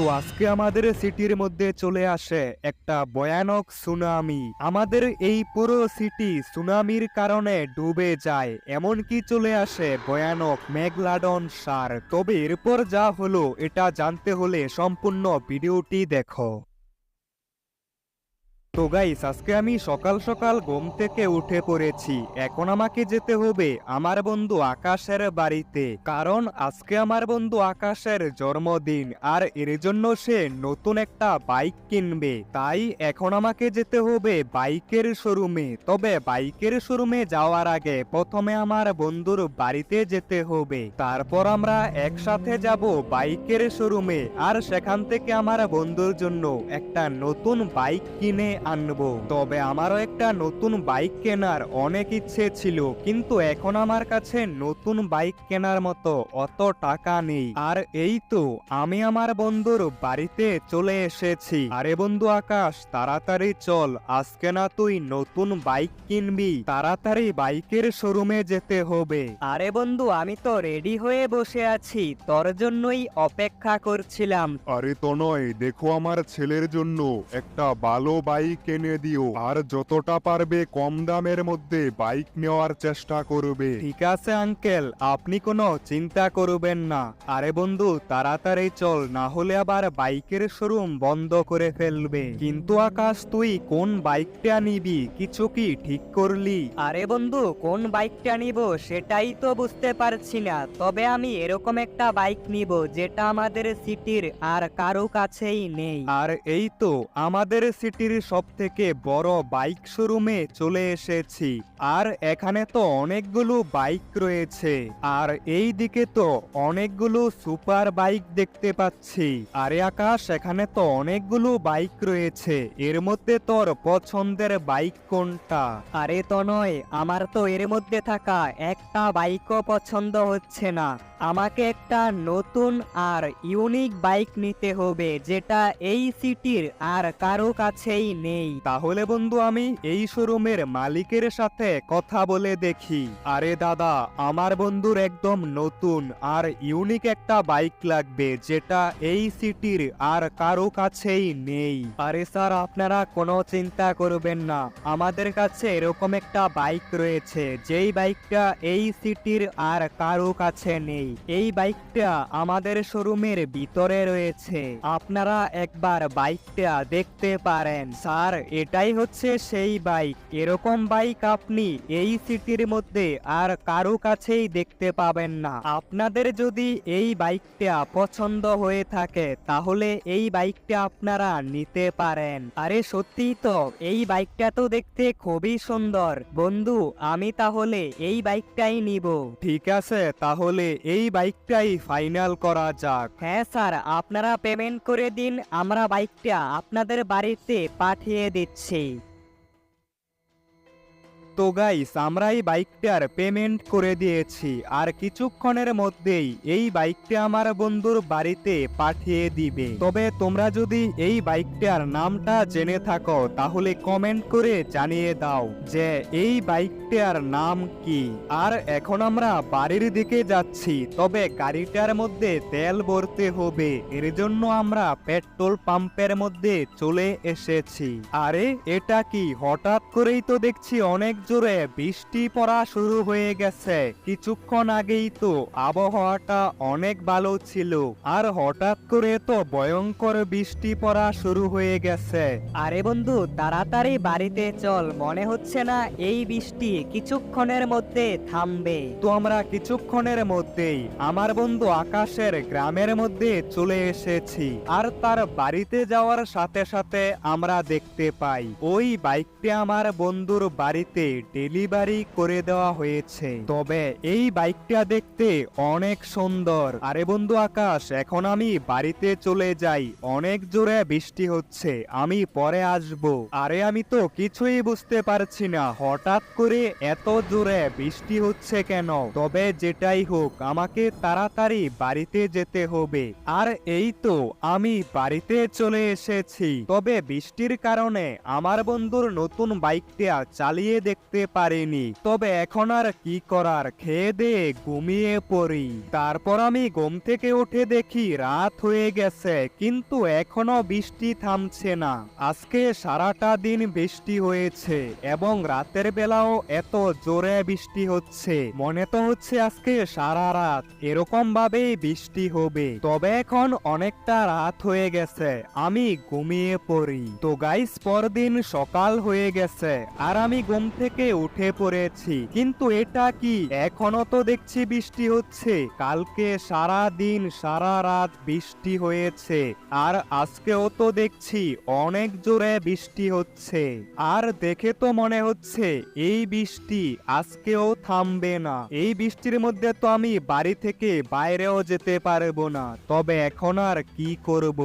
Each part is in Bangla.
তো আজকে আমাদের সিটির মধ্যে চলে আসে একটা ভয়ানক সুনামি। আমাদের এই পুরো সিটি সুনামির কারণে ডুবে যায়, এমনকি চলে আসে ভয়ানক মেঘলাডন সার। তবে এরপর যা হলো এটা জানতে হলে সম্পূর্ণ ভিডিওটি দেখো। তো গাইস, আজকে আমি সকাল সকাল ঘুম থেকে উঠে পড়েছি। এখন আমাকে যেতে হবে আমার বন্ধু আকাশের বাড়িতে, কারণ আজকে আমার বন্ধু আকাশের জন্মদিন আর এর জন্য সে নতুন একটা বাইক কিনবে। তাই এখন আমাকে যেতে হবে বাইকের শোরুমে। তবে বাইকের শোরুমে যাওয়ার আগে প্রথমে আমার বন্ধুর বাড়িতে যেতে হবে, তারপর আমরা একসাথে যাব বাইকের শোরুমে আর সেখান থেকে আমার বন্ধুর জন্য একটা নতুন বাইক কিনে আনবো। তবে আমারও একটা নতুন বাইক কেনার অনেক ইচ্ছে ছিল, কিন্তু এখন আমার কাছে নতুন বাইক কেনার মতো অত টাকা নেই। আর এই তো আমি আমার বন্ধুর বাড়িতে চলে এসেছি। আরে বন্ধু আকাশ, তাড়াতাড়ি চল, আজকে না তুই নতুন বাইক কিনবি, তাড়াতাড়ি বাইকের শোরুমে যেতে হবে। আরে বন্ধু, আমি তো রেডি হয়ে বসে আছি, তোর জন্যই অপেক্ষা করছিলাম। আরে তনয়, দেখো আমার ছেলের জন্য একটা ভালো বাইক এনে দিও, আর যতটা পারবে কম দামের মধ্যে বাইক নেওয়ার চেষ্টা করবে। ঠিক আছে আঙ্কেল, আপনি কোনো চিন্তা করবেন না। আরে বন্ধু তাড়াতাড়ি চল, না হলে আবার বাইকের শোরুম বন্ধ করে ফেলবে। কিন্তু আকাশ, তুই কোন বাইকটা নিবি, কিছু কি ঠিক করলি? আরে বন্ধু, কোন বাইকটা নিব সেটাই তো বুঝতে পারছি না। তবে আমি এরকম একটা বাইক নিব যেটা আমাদের সিটির আর কারো কাছেই নেই। আর এই তো আমাদের সিটির সব থেকে বড় বাইক শোরুমে চলে এসেছি। আর এখানে তো অনেকগুলো বাইক রয়েছে, আর এই দিকে তো অনেকগুলো সুপার বাইক দেখতে পাচ্ছি। আরে আকাশ, এখানে তো অনেকগুলো বাইক রয়েছে, এর মধ্যে তোর পছন্দের বাইক কোনটা? আরে তনয়, আমার তো এর মধ্যে থাকা একটা বাইকও পছন্দ হচ্ছে না। আমাকে একটা নতুন আর ইউনিক বাইক নিতে হবে যেটা এই সিটির আর কারো কাছেই নেই। তাহলে বন্ধু আমি এই শোরুমের মালিকের সাথে কথা বলে দেখি। আরে দাদা, আমার বন্ধুর একদম নতুন আর ইউনিক একটা বাইক লাগবে যেটা এই সিটির আর কারো কাছেই নেই। আরে স্যার, আপনারা কোনো চিন্তা করবেন না, আমাদের কাছে এরকম একটা বাইক রয়েছে যেই বাইকটা এই সিটির আর কারো কাছে নেই। এই বাইকটা আমাদের শোরুমের ভিতরে রয়েছে, আপনারা একবার বাইকটা দেখতে পারেন। স্যার, এটাই হচ্ছে সেই বাইক। এরকম বাইক আপনি এই সিটির মধ্যে আর কারো কাছেই দেখতে পাবেন না। আপনাদের যদি এই বাইকটা পছন্দ হয়ে থাকে তাহলে এই বাইকটা আপনারা নিতে পারেন। আরে সত্যিই তো, এই বাইকটা তো দেখতে খুবই সুন্দর। বন্ধু, আমি তাহলে এই বাইকটাই নিব। ঠিক আছে, তাহলে এই বাইকটাই ফাইনাল করা যাক। হ্যাঁ স্যার, আপনারা পেমেন্ট করে দিন, আমরা বাইকটা আপনাদের বাড়িতে পাঠিয়ে দিচ্ছি। তো গাইস, আমরা এই বাইকটার পেমেন্ট করে দিয়েছি, আর কিছুক্ষণের মধ্যেই এই বাইকটা আমার বন্ধুর বাড়িতে পাঠিয়ে দিবে। তবে তোমরা যদি এই বাইকটার নামটা জেনে থাকো তাহলে কমেন্ট করে জানিয়ে দাও যে এই বাইকটার নাম কি। আর এখন আমরা বাড়ির দিকে যাচ্ছি, তবে গাড়িটার মধ্যে তেল ভরতে হবে, এর জন্য আমরা পেট্রোল পাম্পের মধ্যে চলে এসেছি। আরে এটা কি, হঠাৎ করেই তো দেখছি অনেক জোরে বৃষ্টি পড়া শুরু হয়ে গেছে। কিছুক্ষণ আগেই তো আবহাওয়াটা অনেক ভালো ছিল, আর হঠাৎ করে তো ভয়ঙ্কর বৃষ্টি পড়া শুরু হয়ে গেছে। আরে বন্ধু, তাড়াতাড়ি বাড়িতে চল, মনে হচ্ছে না এই বৃষ্টি কিছুক্ষণের মধ্যে থামবে। তো আমরা কিছুক্ষণের মধ্যেই আমার বন্ধু আকাশের গ্রামের মধ্যে চলে এসেছি, আর তার বাড়িতে যাওয়ার সাথে সাথে আমরা দেখতে পাই ওই বাইকটি আমার বন্ধুর বাড়িতে ডেলিভারি করে দেওয়া হয়েছে। তবে এই বাইকটা দেখতে অনেক সুন্দর। আরে বন্ধু আকাশ, এখন আমি বাড়িতে চলে যাই, অনেক জোরে বৃষ্টি হচ্ছে, আমি পরে আসব। আরে আমি তো কিছুই বুঝতে পারছি না হঠাৎ করে এত জোরে বৃষ্টি হচ্ছে কেন। তবে যেটাই হোক, আমাকে তাড়াতাড়ি বাড়িতে যেতে হবে। আর এই তো আমি বাড়িতে চলে এসেছি। তবে বৃষ্টির কারণে আমার বন্ধুর নতুন বাইকটা চালিয়ে দেখতে পারিনি, তবে এখন আর কি করার, খেয়ে দিয়ে ঘুমিয়ে পড়ি। তারপর আমি ঘুম থেকে উঠে দেখি রাত হয়ে গেছে, কিন্তু এখনো বৃষ্টি থামছে না। আজকে সারাটা দিন বৃষ্টি হয়েছে এবং রাতের বেলাও এত জোরে বৃষ্টি হচ্ছে, মনে তো হচ্ছে আজকে সারা রাত এরকম ভাবেই বৃষ্টি হবে। তবে এখন অনেকটা রাত হয়ে গেছে, আমি ঘুমিয়ে পড়ি। তো গাইস, পরদিন সকাল হয়ে গেছে আর আমি ঘুম থেকে উঠে পড়েছি, কিন্তু এটা কি, এখনো তো দেখছি বৃষ্টি হচ্ছে। কালকে সারা দিন সারা রাত বৃষ্টি হয়েছে আর আজকেও তো দেখছি অনেক জোরে বৃষ্টি হচ্ছে, আর দেখে তো মনে হচ্ছে এই বৃষ্টি আজকেও থামবে না। এই বৃষ্টির মধ্যে তো আমি বাড়ি থেকে বাইরেও যেতে পারবো না, তবে এখন আর কি করব।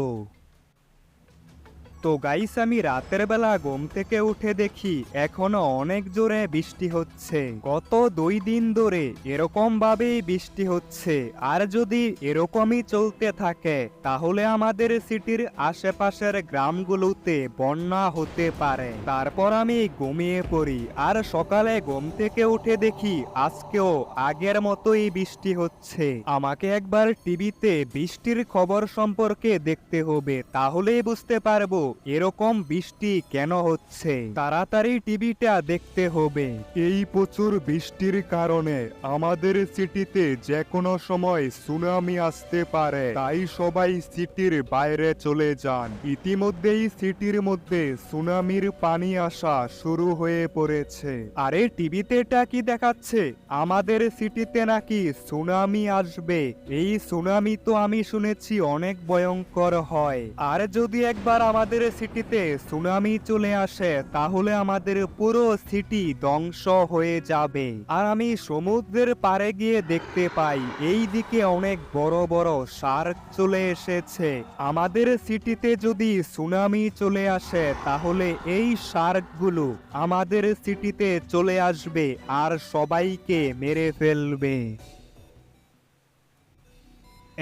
তো গাইস, আমি রাতের বেলা ঘুম থেকে উঠে দেখি এখনো অনেক জোরে বৃষ্টি হচ্ছে। গত 2 দিন ধরে এরকম ভাবেই বৃষ্টি হচ্ছে, আর যদি এরকমই চলতে থাকে তাহলে আমাদের সিটির আশেপাশের গ্রামগুলোতে বন্যা হতে পারে। তারপর আমি ঘুমিয়ে পড়ি আর সকালে ঘুম থেকে উঠে দেখি আজকেও আগের মতোই বৃষ্টি হচ্ছে। আমাকে একবার টিভিতে বৃষ্টির খবর সম্পর্কে দেখতে হবে, তাহলেই বুঝতে পারবো এরকম বৃষ্টি কেন হচ্ছে। তাড়াতাড়ি টিভিটা দেখতে হবে। এই প্রচুর বৃষ্টির কারণে আমাদের সিটিতে যে কোনো সময় সুনামি আসতে পারে, তাই সবাই সিটির বাইরে চলে যান। ইতিমধ্যেই সিটির মধ্যে সুনামির পানি আসা শুরু হয়ে পড়েছে। আরে টিভিতে এটা কি দেখাচ্ছে? আমাদের সিটিতে নাকি সুনামি আসবে। এই সুনামি তো আমি শুনেছি অনেক ভয়ঙ্কর হয়, আর যদি একবার আমাদের সিটিতে সুনামি চলে আসে তাহলে আমাদের পুরো সিটি ধ্বংস হয়ে যাবে। আর আমি সমুদ্রের পাড়ে গিয়ে দেখতে পাই এই দিকে অনেক বড় বড় শার্ক চলে এসেছে। আমাদের সিটিতে যদি সুনামি চলে আসে তাহলে এই শার্কগুলো আমাদের সিটিতে চলে আসবে আর সবাইকে মেরে ফেলবে।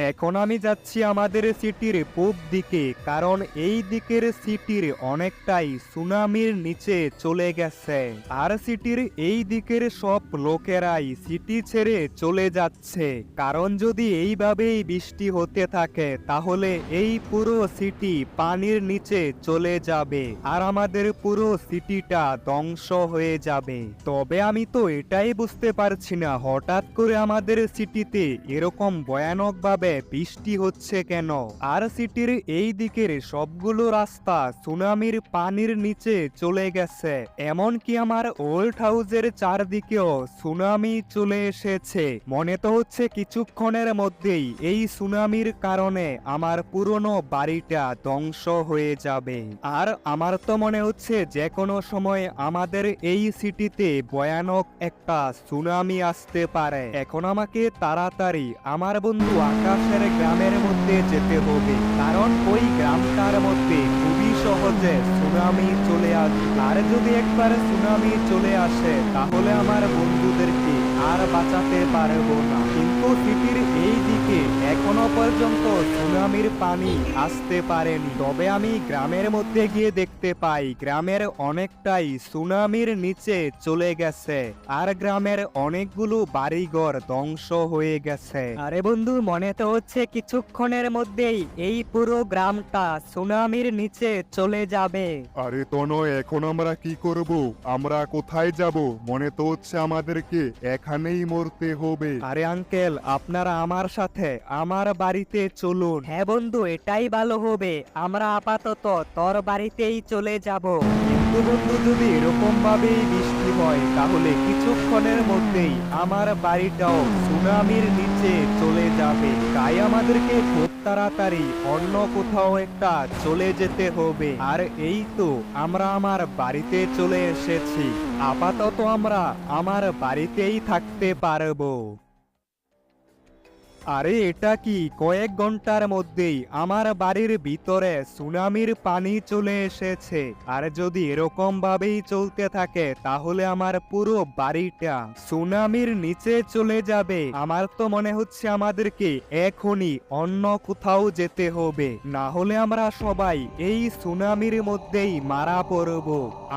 এখন আমি যাচ্ছি আমাদের সিটির পূব দিকে, কারণ এই দিকের সিটির অনেকটাই সুনামির নিচে চলে গেছে, আর সিটির এই দিকের সব লোকেরাই সিটি ছেড়ে চলে যাচ্ছে। কারণ যদি এইভাবেই বৃষ্টি হতে থাকে তাহলে এই পুরো সিটি পানির নিচে চলে যাবে আর আমাদের পুরো সিটিটা ধ্বংস হয়ে যাবে। তবে আমি তো এটাই বুঝতে পারছি না হঠাৎ করে আমাদের সিটিতে এরকম ভয়ানকভাবে বৃষ্টি হচ্ছে কেন, আর সিটির এই দিকের সবগুলো রাস্তা সুনামির পানির নিচে চলে গেছে। এমনকি আমার ওল্ড হাউসের চারদিকেও সুনামি চলে এসেছে। মনে তো হচ্ছে কিছুক্ষণের মধ্যেই এই সুনামির কারণে আমার পুরনো বাড়িটা ধ্বংস হয়ে যাবে। আর আমার তো মনে হচ্ছে যে কোনো সময় আমাদের এই সিটিতে ভয়ানক একটা সুনামি আসতে পারে। এখন আমাকে তাড়াতাড়ি আমার বন্ধু আকাশের গ্রামের মধ্যে যেতে হবে, কারণ ওই গ্রামটার মধ্যে খুবই সহজে সুনামি চলে আসে। আর যদি একবার সুনামি চলে আসে তাহলে আমার বন্ধুদেরকে আর বাঁচাতে পারবো না। কিন্তু সিটির এই দিকে এখনো পর্যন্ত সুনামির পানি আসতে পারেনি। তবে আমি গ্রামের মধ্যে গিয়ে দেখতে পাই গ্রামের অনেকটাই সুনামির নিচে চলে গেছে আর গ্রামের অনেকগুলো বাড়িঘর ধ্বংস হয়ে গেছে। আরে বন্ধু, মনে তো হচ্ছে কিছুক্ষণের মধ্যেই এই পুরো গ্রামটা সুনামির নিচে চলে যাবে। আরে তনয়, এখন আমরা কি করব? আমরা কোথায় যাব? মনে তো হচ্ছে আমাদেরকে এখানেই মরতে হবে। আরে আঙ্কেল, আপনারা আমার সাথে আমার বাড়িতে চলুন। হ্যাঁ বন্ধু, এটাই ভালো হবে, আমরা আপাতত তোর বাড়িতেই চলে যাব। কিন্তু বন্ধু, যদি এরকম ভাবেই বৃষ্টি হয় তাহলে কিছুক্ষণের মধ্যেই আমার বাড়িটাও সুনামির নিচে চলে যাবে। তাই আমাদেরকে খুব তাড়াতাড়ি অন্য কোথাও একটা চলে যেতে হবে। আর এই তো আমরা আমার বাড়িতে চলে এসেছি। আপাতত আমরা আমার বাড়িতেই থাকতে পারবো। আরে এটা কি, কয়েক ঘন্টার মধ্যেই আমার বাড়ির ভিতরে সুনামির পানি চলে এসেছে। আর যদি এরকম ভাবেই চলতে থাকে তাহলে আমার পুরো বাড়িটা সুনামির নিচে চলে যাবে। আমার তো মনে হচ্ছে আমাদেরকে এখনই অন্য কোথাও যেতে হবে, না হলে আমরা সবাই এই সুনামির মধ্যেই মারা পড়ব।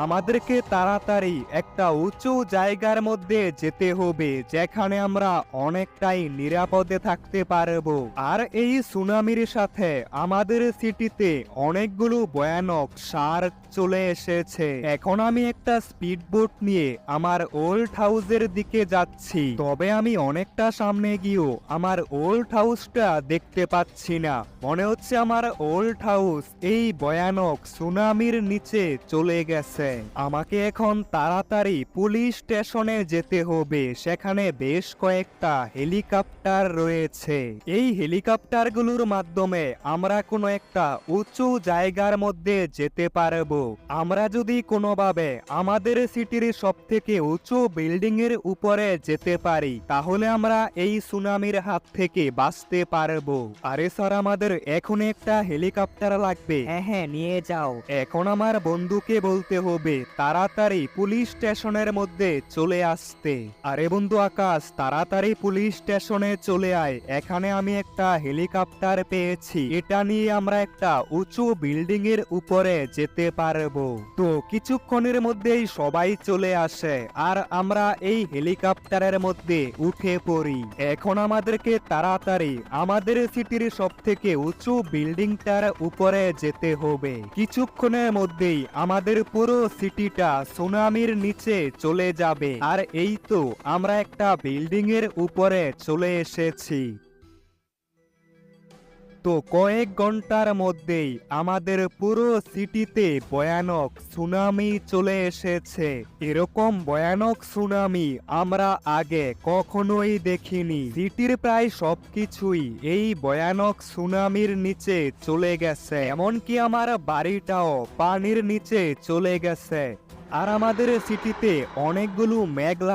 আমাদেরকে তাড়াতাড়ি একটা উঁচু জায়গার মধ্যে যেতে হবে যেখানে আমরা অনেকটাই নিরাপদে থাকতে পারবো। আর এই সুনামির সাথে আমাদের সিটিতে অনেকগুলো ভয়ানক শার্ক চলে এসেছে। এখন আমি একটা স্পিড বোট নিয়ে আমার ওল্ড হাউসের দিকে যাচ্ছি, তবে আমি অনেকটা সামনে গিয়েও আমার ওল্ড হাউসটা দেখতে পাচ্ছি না। মনে হচ্ছে আমার ওল্ড হাউস এই ভয়ানক সুনামির নিচে চলে গেছে। আমাকে এখন তাড়াতাড়ি পুলিশ স্টেশনে যেতে হবে, সেখানে বেশ কয়েকটা হেলিকপ্টার রয়েছে। এই হেলিকপ্টারগুলোর মাধ্যমে আমরা কোনো একটা উঁচু জায়গার মধ্যে যেতে পারবো। আমরা যদি কোনোভাবে আমাদের সিটির সব থেকে উঁচু বিল্ডিং এর উপরে যেতে পারি তাহলে আমরা এই সুনামির হাত থেকে বাঁচতে পারবো। আরে স্যার, আমাদের এখন একটা হেলিকপ্টার লাগবে। হ্যাঁ হ্যাঁ, নিয়ে যাও। এখন আমার বন্ধুকে বলতে হবে তাড়াতাড়ি পুলিশ স্টেশনের মধ্যে চলে আসতে। আরে বন্ধু আকাশ, তাড়াতাড়ি পুলিশ স্টেশনে চলে আয়, এখানে আমি একটা হেলিকপ্টার পেয়েছি, এটা নিয়ে আমরা একটা উঁচু বিল্ডিং এর উপরে যেতে পারবো। তো কিছুক্ষণের মধ্যেই সবাই চলে আসে আর আমরা এই হেলিকপ্টারের মধ্যে উঠে পড়ি। এখন আমাদেরকে তাড়াতাড়ি আমাদের সিটির সব থেকে উঁচু বিল্ডিংটার উপরে যেতে হবে। কিছুক্ষণের মধ্যেই আমাদের পুরো সিটিটা সুনামির নিচে চলে যাবে। আর এই তো আমরা একটা বিল্ডিং এর উপরে চলে এসেছি। তো কয়েক ঘন্টার মধ্যেই আমাদের পুরো সিটিতে ভয়ানক সুনামি চলে এসেছে। এরকম ভয়ানক সুনামি আমরা আগে কখনোই দেখিনি। সিটির প্রায় সবকিছুই এই ভয়ানক সুনামির নিচে চলে গেছে, এমনকি আমার বাড়িটাও পানির নিচে চলে গেছে। আর আমাদের সিটিতে অনেকগুলো মেঘলা